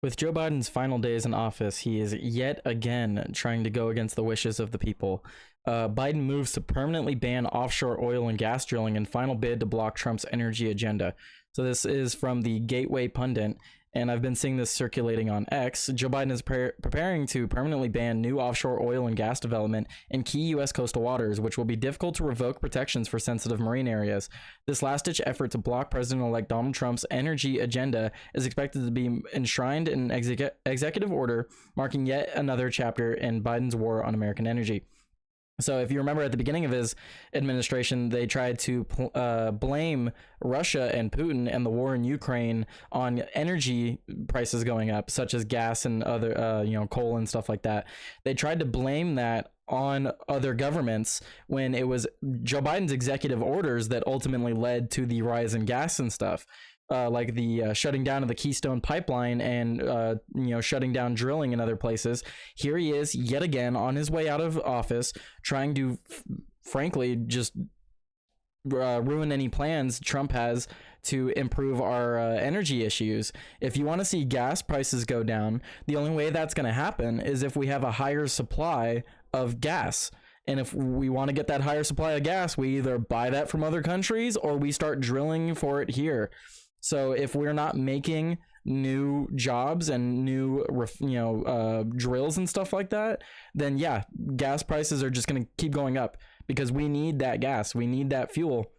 With Joe Biden's final days in office, he is yet again trying to go against the wishes of the people. Biden moves to permanently ban offshore oil and gas drilling in final bid to block Trump's energy agenda. So, this is from the Gateway Pundit, and I've been seeing this circulating on X. Joe Biden is preparing to permanently ban new offshore oil and gas development in key U.S. coastal waters, which will be difficult to revoke protections for sensitive marine areas. This last-ditch effort to block President-elect Donald Trump's energy agenda is expected to be enshrined in an executive order, marking yet another chapter in Biden's war on American energy. So if you remember at the beginning of his administration, they tried to blame Russia and Putin and the war in Ukraine on energy prices going up, such as gas and other, coal and stuff like that. They tried to blame that on other governments when it was Joe Biden's executive orders that ultimately led to the rise in gas and stuff. Like the shutting down of the Keystone Pipeline and shutting down drilling in other places. Here he is yet again on his way out of office, trying to, frankly, just ruin any plans Trump has to improve our energy issues. If you want to see gas prices go down, the only way that's going to happen is if we have a higher supply of gas. And if we want to get that higher supply of gas, we either buy that from other countries or we start drilling for it here. So if we're not making new jobs and new, drills and stuff like that, then yeah, gas prices are just going to keep going up because we need that gas. We need that fuel.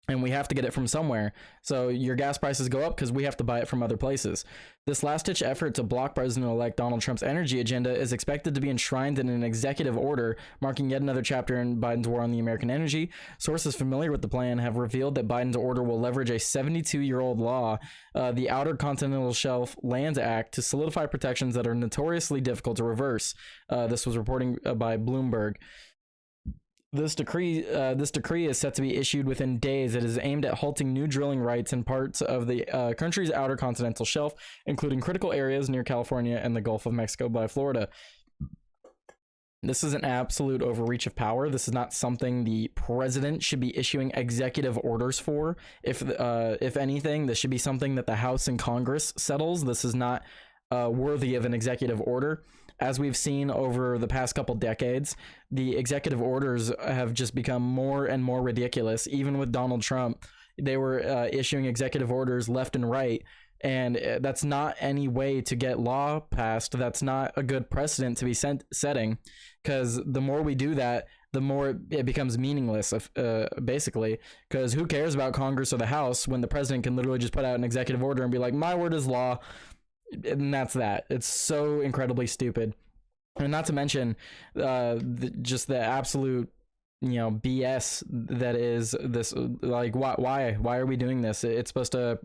And we have to get it from somewhere. So your gas prices go up because we have to buy it from other places. This last-ditch effort to block President-elect Donald Trump's energy agenda is expected to be enshrined in an executive order, marking yet another chapter in Biden's war on the American energy. Sources familiar with the plan have revealed that Biden's order will leverage a 72-year-old law, the Outer Continental Shelf Lands Act, to solidify protections that are notoriously difficult to reverse. This was reporting by Bloomberg. This decree is set to be issued within days. It is aimed at halting new drilling rights in parts of the country's outer continental shelf, including critical areas near California and the Gulf of Mexico by Florida. This is an absolute overreach of power. This is not something the president should be issuing executive orders for. If anything, this should be something that the House and Congress settles. This is not worthy of an executive order. As we've seen over the past couple decades, the executive orders have just become more and more ridiculous. Even with Donald Trump, they were issuing executive orders left and right, and that's not any way to get law passed. That's not a good precedent to be setting, because the more we do that, the more it becomes meaningless, basically, because who cares about Congress or the House when the president can literally just put out an executive order and be like, my word is law. And that's that. It's so incredibly stupid. And not to mention just the absolute BS that is this. Like, why are we doing this? It's supposed to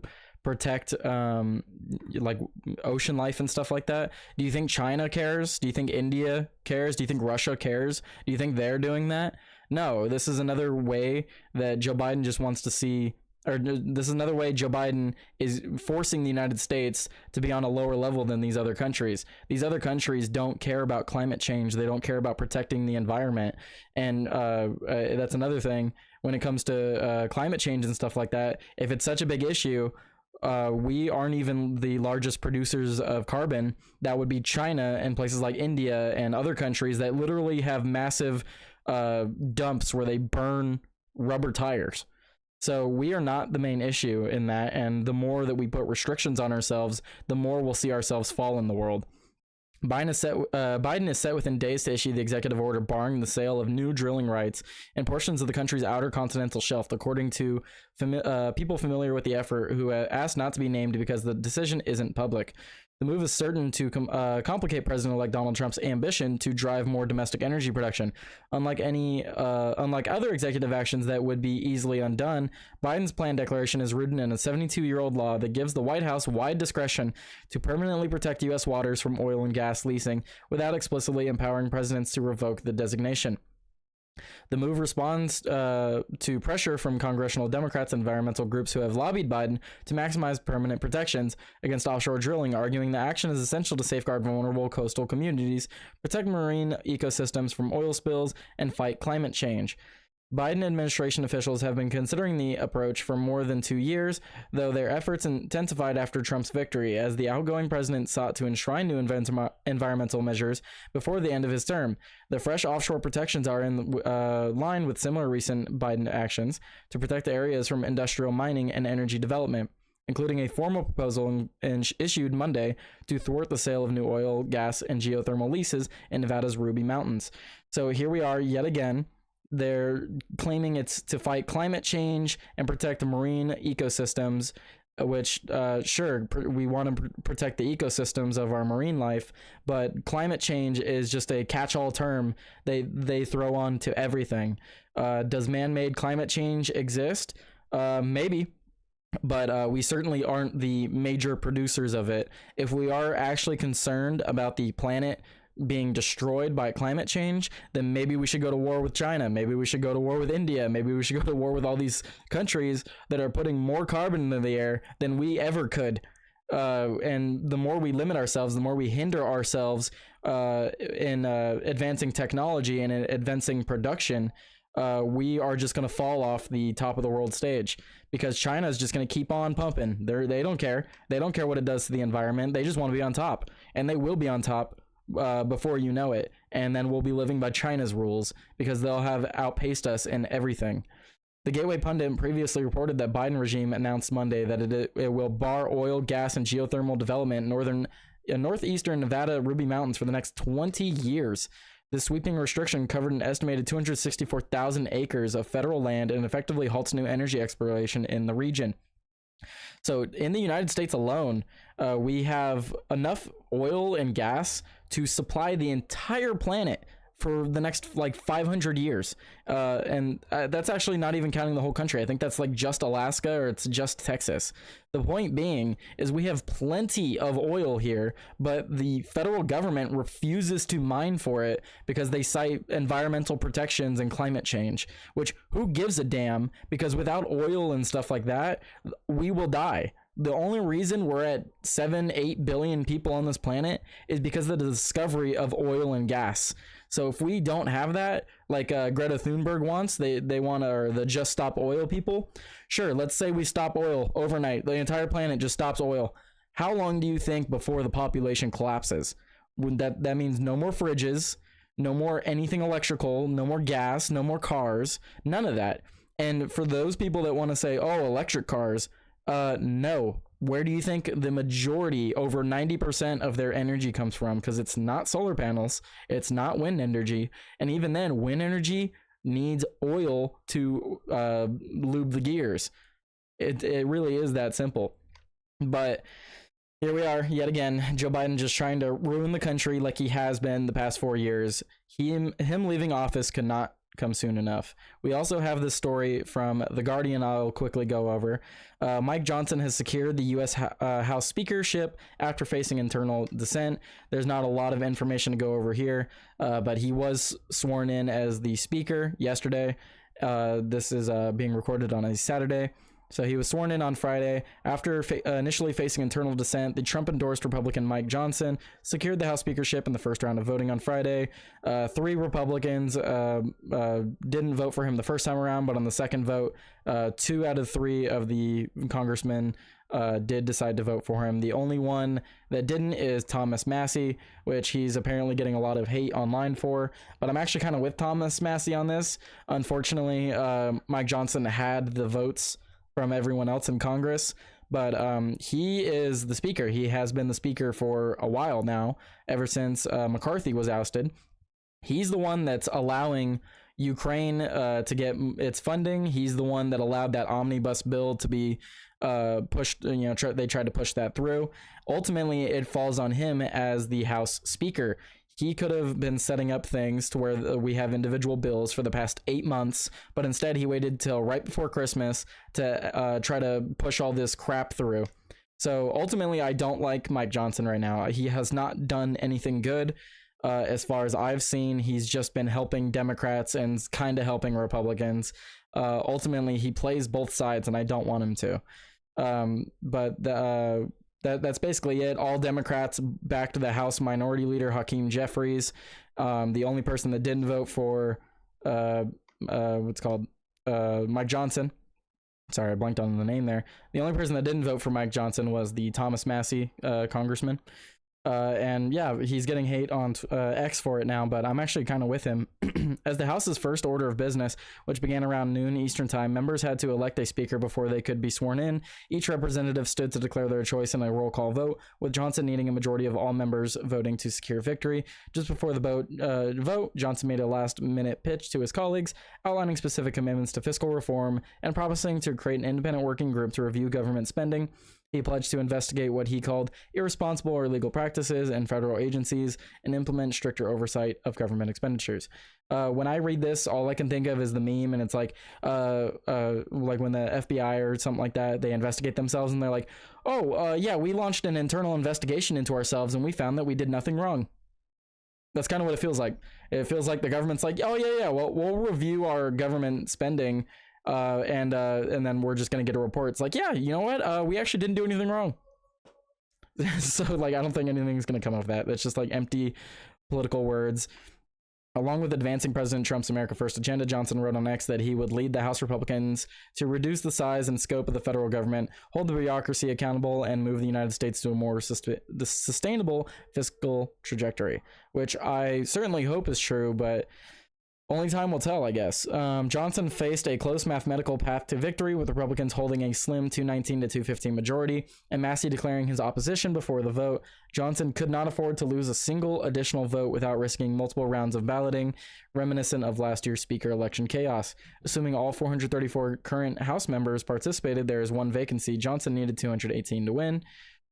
protect like ocean life and stuff like that. Do you think China cares? Do you think India cares? Do you think Russia cares? Do you think they're doing that? No, this is another way that Joe Biden just wants to see, or this is another way Joe Biden is forcing the United States to be on a lower level than these other countries. These other countries don't care about climate change. They don't care about protecting the environment. And that's another thing when it comes to climate change and stuff like that. If it's such a big issue, we aren't even the largest producers of carbon. That would be China and places like India and other countries that literally have massive dumps where they burn rubber tires. So we are not the main issue in that, and the more that we put restrictions on ourselves, the more we'll see ourselves fall in the world. Biden is set within days to issue the executive order barring the sale of new drilling rights in portions of the country's outer continental shelf, according to people familiar with the effort who asked not to be named because the decision isn't public. The move is certain to complicate President-elect Donald Trump's ambition to drive more domestic energy production. Unlike other executive actions that would be easily undone, Biden's plan declaration is rooted in a 72-year-old law that gives the White House wide discretion to permanently protect U.S. waters from oil and gas leasing without explicitly empowering presidents to revoke the designation. The move responds to pressure from congressional Democrats and environmental groups who have lobbied Biden to maximize permanent protections against offshore drilling, arguing the action is essential to safeguard vulnerable coastal communities, protect marine ecosystems from oil spills, and fight climate change. Biden administration officials have been considering the approach for more than 2 years, though their efforts intensified after Trump's victory, as the outgoing president sought to enshrine new environmental measures before the end of his term. The fresh offshore protections are in line with similar recent Biden actions to protect the areas from industrial mining and energy development, including a formal proposal issued Monday to thwart the sale of new oil, gas, and geothermal leases in Nevada's Ruby Mountains. So here we are yet again. They're claiming it's to fight climate change and protect the marine ecosystems, which, sure, we want to protect the ecosystems of our marine life, but climate change is just a catch-all term they throw on to everything. Does man-made climate change exist? Maybe. But we certainly aren't the major producers of it. If we are actually concerned about the planet being destroyed by climate change, then maybe we should go to war with China. Maybe we should go to war with India. Maybe we should go to war with all these countries that are putting more carbon into the air than we ever could. And the more we limit ourselves, the more we hinder ourselves in advancing technology and advancing production, we are just going to fall off the top of the world stage, because China is just going to keep on pumping. They don't care. They don't care what it does to the environment. They just want to be on top, and they will be on top before you know it. And then we'll be living by China's rules, because they'll have outpaced us in everything. The Gateway Pundit previously reported that Biden regime announced Monday that it will bar oil, gas, and geothermal development in northeastern Nevada Ruby Mountains for the next 20 years. This sweeping restriction covered an estimated 264,000 acres of federal land and effectively halts new energy exploration in the region. So in the United States alone, we have enough oil and gas to supply the entire planet for the next like 500 years. And that's actually not even counting the whole country. I think that's like just Alaska, or it's just Texas. The point being is we have plenty of oil here, but the federal government refuses to mine for it because they cite environmental protections and climate change, which who gives a damn? Because without oil and stuff like that, we will die. The only reason we're at 7-8 billion people on this planet is because of the discovery of oil and gas. So if we don't have that, like Greta Thunberg wants, they want to, or the Just Stop Oil people, sure, let's say we stop oil overnight. The entire planet just stops oil. How long do you think before the population collapses? That means no more fridges, no more anything electrical, no more gas, no more cars, none of that. And for those people that want to say, oh, electric cars, no. Where do you think the majority, over 90% of their energy comes from? Because it's not solar panels, it's not wind energy, and even then, wind energy needs oil to lube the gears. It really is that simple. But here we are yet again. Joe Biden just trying to ruin the country like he has been the past 4 years. Him leaving office could not come soon enough. We also have this story from The Guardian I'll quickly go over. Mike Johnson has secured the U.S. House speakership after facing internal dissent. There's not a lot of information to go over here, but he was sworn in as the speaker yesterday. This is being recorded on a Saturday. So he was sworn in on Friday. After initially facing internal dissent, the Trump-endorsed Republican Mike Johnson secured the House speakership in the first round of voting on Friday. 3 Republicans didn't vote for him the first time around, but on the second vote, 2 out of 3 of the congressmen did decide to vote for him. The only one that didn't is Thomas Massie, which he's apparently getting a lot of hate online for. But I'm actually kind of with Thomas Massie on this. Unfortunately, Mike Johnson had the votes from everyone else in Congress, but he is the speaker. He has been the speaker for a while now, ever since McCarthy was ousted. He's the one that's allowing Ukraine to get its funding. He's the one that allowed that omnibus bill to be pushed. They tried to push that through. Ultimately, it falls on him as the House Speaker. He could have been setting up things to where we have individual bills for the past 8 months, but instead he waited till right before Christmas to try to push all this crap through. So ultimately, I don't like Mike Johnson right now. He has not done anything good. As far as I've seen, he's just been helping Democrats and kind of helping Republicans. Ultimately, he plays both sides, and I don't want him to. That's basically it. All Democrats backed the House Minority Leader Hakeem Jeffries. The only person that didn't vote for what's called Mike Johnson. Sorry, I blanked on the name there. The only person that didn't vote for Mike Johnson was the Thomas Massie congressman. And yeah, he's getting hate on X for it now, but I'm actually kind of with him. As the House's first order of business, which began around noon Eastern time, members had to elect a speaker before they could be sworn in. Each representative stood to declare their choice in a roll call vote, with Johnson needing a majority of all members voting to secure victory. Just before the vote, Johnson made a last-minute pitch to his colleagues, outlining specific commitments to fiscal reform and promising to create an independent working group to review government spending. He pledged to investigate what he called irresponsible or illegal practices in federal agencies and implement stricter oversight of government expenditures. When I read this, all I can think of is the meme, and it's like when the FBI or something like that, they investigate themselves and they're like, yeah, we launched an internal investigation into ourselves and we found that we did nothing wrong. That's kind of what it feels like. It feels like the government's like, oh yeah, well, we'll review our government spending and then we're just gonna get a report. It's like, yeah, you know what? We actually didn't do anything wrong. So like, I don't think anything's gonna come of that. That's just like empty political words. Along with advancing President Trump's America First agenda, Johnson wrote on X that he would lead the House Republicans to reduce the size and scope of the federal government, hold the bureaucracy accountable, and move the United States to a more sustainable fiscal trajectory, which I certainly hope is true, but only time will tell, I guess. Johnson faced a close mathematical path to victory, with Republicans holding a slim 219 to 215 majority, and Massie declaring his opposition before the vote. Johnson could not afford to lose a single additional vote without risking multiple rounds of balloting, reminiscent of last year's Speaker election chaos. Assuming all 434 current House members participated, there is one vacancy. Johnson needed 218 to win.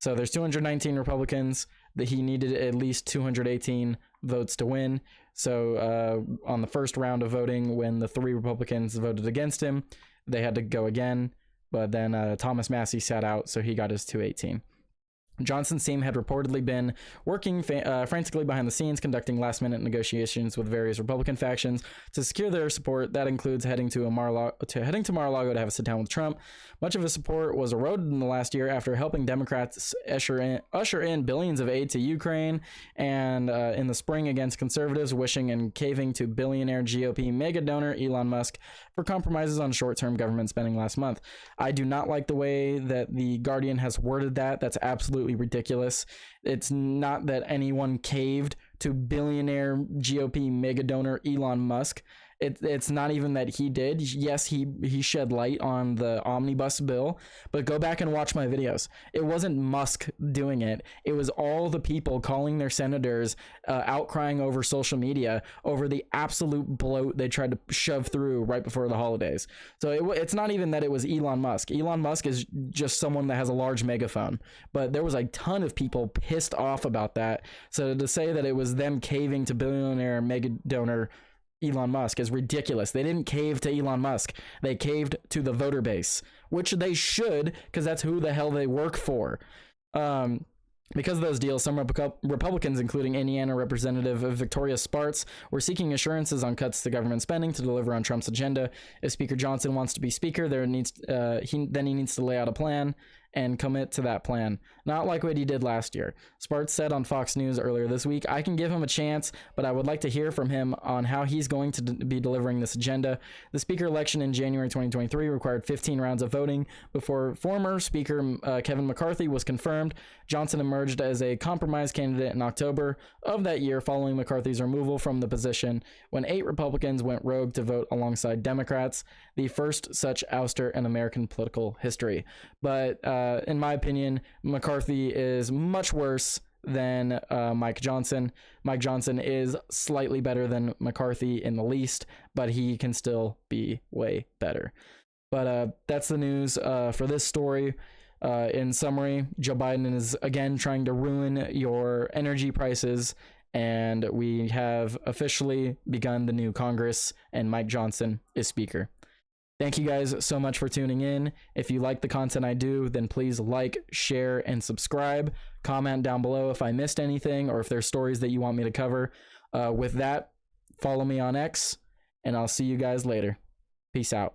So there's 219 Republicans, that he needed at least 218 votes to win. So on the first round of voting, when the 3 Republicans voted against him, they had to go again. But then Thomas Massie sat out, so he got his 218. Johnson's team had reportedly been working frantically behind the scenes, conducting last-minute negotiations with various Republican factions to secure their support. That includes heading to Mar-a-Lago to have a sit-down with Trump. Much of his support was eroded in the last year after helping Democrats usher in billions of aid to Ukraine, and in the spring against conservatives wishing and caving to billionaire GOP mega donor Elon Musk for compromises on short-term government spending last month. I do not like the way that The Guardian has worded that. That's absolutely ridiculous. It's not that anyone caved to billionaire GOP mega donor Elon Musk. It's not even that he did. Yes, he shed light on the omnibus bill, but go back and watch my videos. It wasn't Musk doing it. It was all the people calling their senators, outcrying over social media over the absolute bloat they tried to shove through right before the holidays. So it's not even that it was Elon Musk. Elon Musk is just someone that has a large megaphone, but there was a ton of people pissed off about that. So to say that it was them caving to billionaire mega donor Elon Musk is ridiculous. They didn't cave to Elon Musk. They caved to the voter base, which they should, because that's who the hell they work for. Because of those deals, some Republicans, including Indiana Representative Victoria Spartz, were seeking assurances on cuts to government spending to deliver on Trump's agenda. If Speaker Johnson wants to be Speaker, he needs to lay out a plan and commit to that plan, not like what he did last year. Spartz said on Fox News earlier this week, "I can give him a chance, but I would like to hear from him on how he's going to be delivering this agenda." The Speaker election in January 2023 required 15 rounds of voting before former Speaker Kevin McCarthy was confirmed. Johnson emerged as a compromise candidate in October of that year following McCarthy's removal from the position, when 8 Republicans went rogue to vote alongside Democrats, the first such ouster in American political history. But in my opinion, McCarthy is much worse than Mike Johnson. Mike Johnson is slightly better than McCarthy in the least, but he can still be way better. But that's the news for this story. In summary, Joe Biden is again trying to ruin your energy prices, and we have officially begun the new Congress, and Mike Johnson is Speaker. Thank you guys so much for tuning in. If you like the content I do, then please like, share, and subscribe. Comment down below if I missed anything or if there's stories that you want me to cover. With that, follow me on X, and I'll see you guys later. Peace out.